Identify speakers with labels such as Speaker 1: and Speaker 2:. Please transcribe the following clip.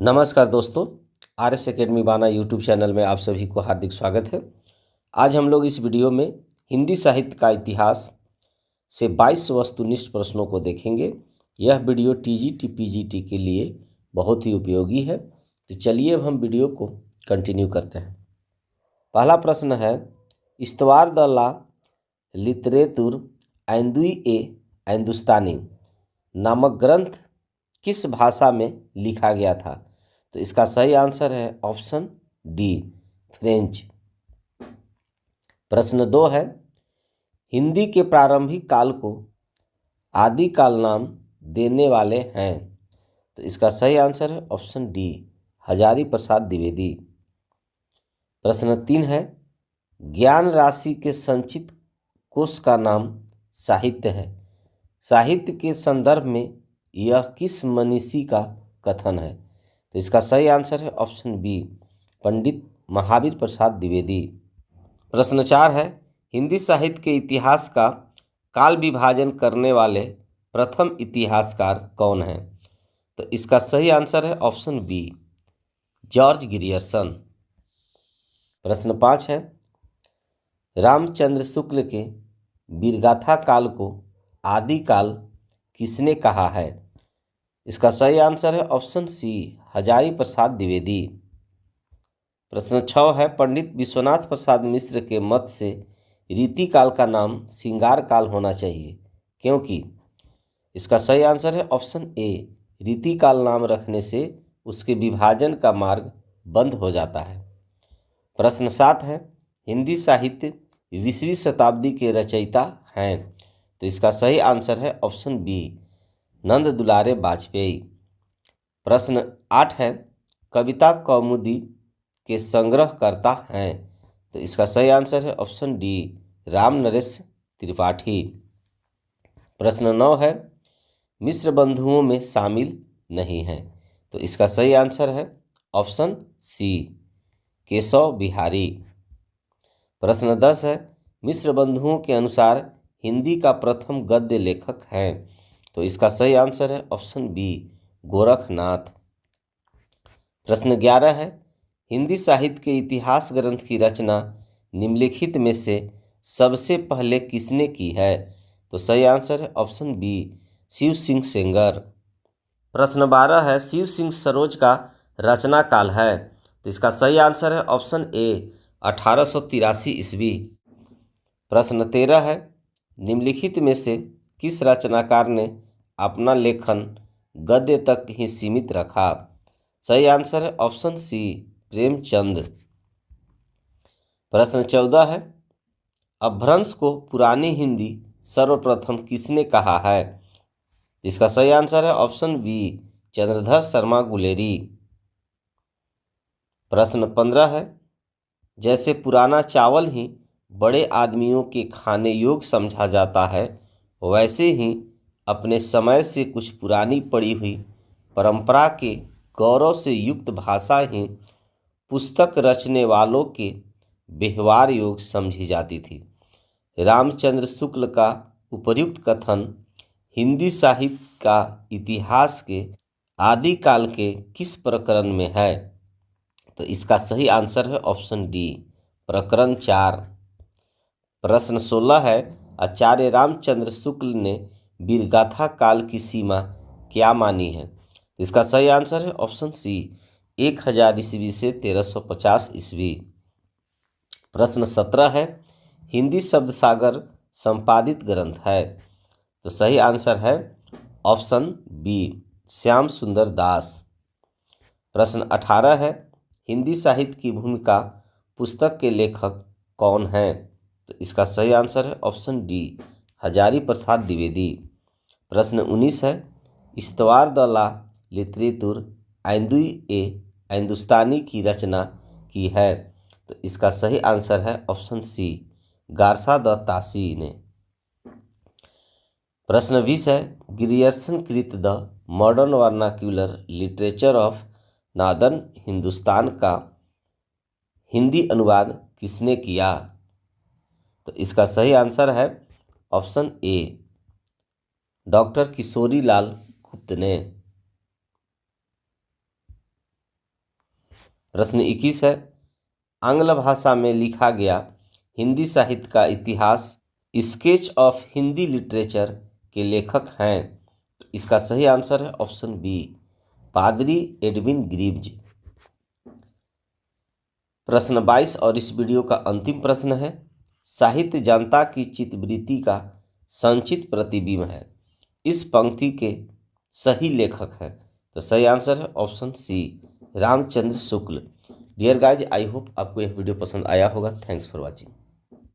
Speaker 1: नमस्कार दोस्तों, RS academy बाना यूट्यूब चैनल में आप सभी को हार्दिक स्वागत है। आज हम लोग इस वीडियो में हिंदी साहित्य का इतिहास से 22 वस्तुनिष्ठ प्रश्नों को देखेंगे। यह वीडियो TGT PGT के लिए बहुत ही उपयोगी है। तो चलिए अब हम वीडियो को कंटिन्यू करते हैं। पहला प्रश्न है, इस्तवार द ला लिटरेतुर ऐंदुई ए हिंदुस्तानी नामक ग्रंथ किस भाषा में लिखा गया था? तो इसका सही आंसर है ऑप्शन डी, फ्रेंच। प्रश्न 2 है, हिंदी के प्रारंभिक काल को आदिकाल नाम देने वाले हैं? तो इसका सही आंसर है ऑप्शन डी, हजारी प्रसाद द्विवेदी। प्रश्न 3 है, ज्ञान राशि के संचित कोश का नाम साहित्य है। साहित्य के संदर्भ में यह किस मनीषी का कथन है? तो इसका सही आंसर है ऑप्शन बी, पंडित महावीर प्रसाद द्विवेदी। प्रश्न 4 है, हिंदी साहित्य के इतिहास का काल विभाजन करने वाले प्रथम इतिहासकार कौन हैं? तो इसका सही आंसर है ऑप्शन बी, जॉर्ज ग्रियर्सन। प्रश्न 5 है, रामचंद्र शुक्ल के वीरगाथा काल को आदिकाल किसने कहा है? इसका सही आंसर है ऑप्शन सी, हजारी प्रसाद द्विवेदी। प्रश्न 6 है, पंडित विश्वनाथ प्रसाद मिश्र के मत से रीतिकाल का नाम श्रृंगार काल होना चाहिए, क्योंकि? इसका सही आंसर है ऑप्शन ए, रीतिकाल नाम रखने से उसके विभाजन का मार्ग बंद हो जाता है। प्रश्न 7 है, हिंदी साहित्य 20वीं शताब्दी के रचयिता हैं? तो इसका सही आंसर है ऑप्शन बी, नंद दुलारे वाजपेयी। प्रश्न 8 है, कविता कौमुदी के संग्रहकर्ता हैं? तो इसका सही आंसर है ऑप्शन डी, राम नरेश त्रिपाठी। प्रश्न 9 है, मिश्र बंधुओं में शामिल नहीं हैं? तो इसका सही आंसर है ऑप्शन सी, केशव बिहारी। प्रश्न 10 है, मिश्र बंधुओं के अनुसार हिंदी का प्रथम गद्य लेखक हैं? तो इसका सही आंसर है ऑप्शन बी, गोरखनाथ। प्रश्न 11 है, हिंदी साहित्य के इतिहास ग्रंथ की रचना निम्नलिखित में से सबसे पहले किसने की है? तो सही आंसर है ऑप्शन बी, शिव सिंह सेंगर। प्रश्न 12 है, शिव सिंह सरोज का रचना काल है? तो इसका सही आंसर है ऑप्शन ए, 1883 ईस्वी। प्रश्न 13 है, निम्नलिखित में से किस रचनाकार ने अपना लेखन गद्य तक ही सीमित रखा? सही आंसर है ऑप्शन सी, प्रेमचंद। प्रश्न 14 है, अपभ्रंश को पुरानी हिंदी सर्वप्रथम किसने कहा है? इसका सही आंसर है ऑप्शन बी, चंद्रधर शर्मा गुलेरी। प्रश्न 15 है, जैसे पुराना चावल ही बड़े आदमियों के खाने योग्य समझा जाता है, वैसे ही अपने समय से कुछ पुरानी पड़ी हुई परंपरा के गौरव से युक्त भाषा ही पुस्तक रचने वालों के व्यवहार योग्य समझी जाती थी। रामचंद्र शुक्ल का उपर्युक्त कथन हिंदी साहित्य का इतिहास के आदिकाल के किस प्रकरण में है? तो इसका सही आंसर है ऑप्शन डी, प्रकरण 4। प्रश्न 16 है, आचार्य रामचंद्र शुक्ल ने वीरगाथा काल की सीमा क्या मानी है? इसका सही आंसर है ऑप्शन सी, 1000 ईस्वी से 1350 ईस्वी। प्रश्न 17 है, हिंदी शब्द सागर संपादित ग्रंथ है? तो सही आंसर है ऑप्शन बी, श्याम सुंदर दास। प्रश्न 18 है, हिंदी साहित्य की भूमिका पुस्तक के लेखक कौन हैं? तो इसका सही आंसर है ऑप्शन डी, हजारी प्रसाद द्विवेदी। प्रश्न 19 है, इस्तवार द ला लिटरेतुर ऐंदुई ए हिंदुस्तानी की रचना की है? तो इसका सही आंसर है ऑप्शन सी, गारसा द तासी ने। प्रश्न 20 है, ग्रियर्सन कृत the modern vernacular literature of northern Hindustan का हिंदी अनुवाद किसने किया? तो इसका सही आंसर है option A, doctor Kishori Lal गुप्त ने। प्रश्न 21 है, आंग्ल भाषा में लिखा गया हिंदी साहित्य का इतिहास स्केच ऑफ हिंदी लिटरेचर के लेखक हैं। इसका सही आंसर है ऑप्शन बी, पादरी एडविन ग्रीव्ज। प्रश्न 22 और इस वीडियो का अंतिम प्रश्न है, साहित्य जनता की चित्तवृत्ति का संचित प्रतिबिंब है, इस पंक्ति के सही लेखक हैं। तो सही आंसर है option C, Ramchandra Shukla. Dear guys, I hope आपको यह वीडियो पसंद आया होगा। Thanks for watching.